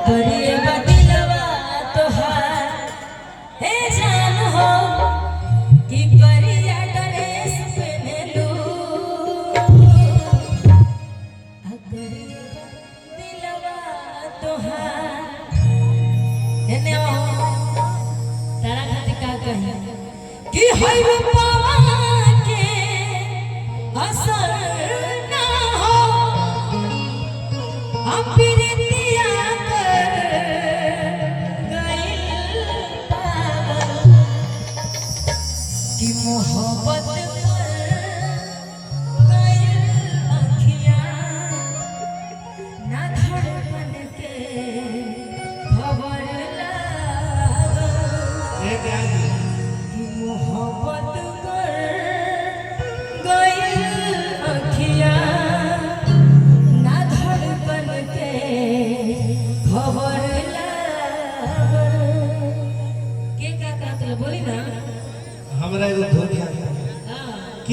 करिए बदिलवा तोहार हे जान हो कि करिया ड्रेस पहनलू करिए बदिलवा तोहार एने तारा खातिर का कही कि होई रूपवा के असर ना हो हम प्रीतिया कर गइल पागल कि मोहब्बत कर गइल अखियां ना धड़कन के खबर लागल कि मोहब्बत कर गइल अखियां ना धड़कन के खबर लागल के का कहत बोली ना हमरा एगो धोखा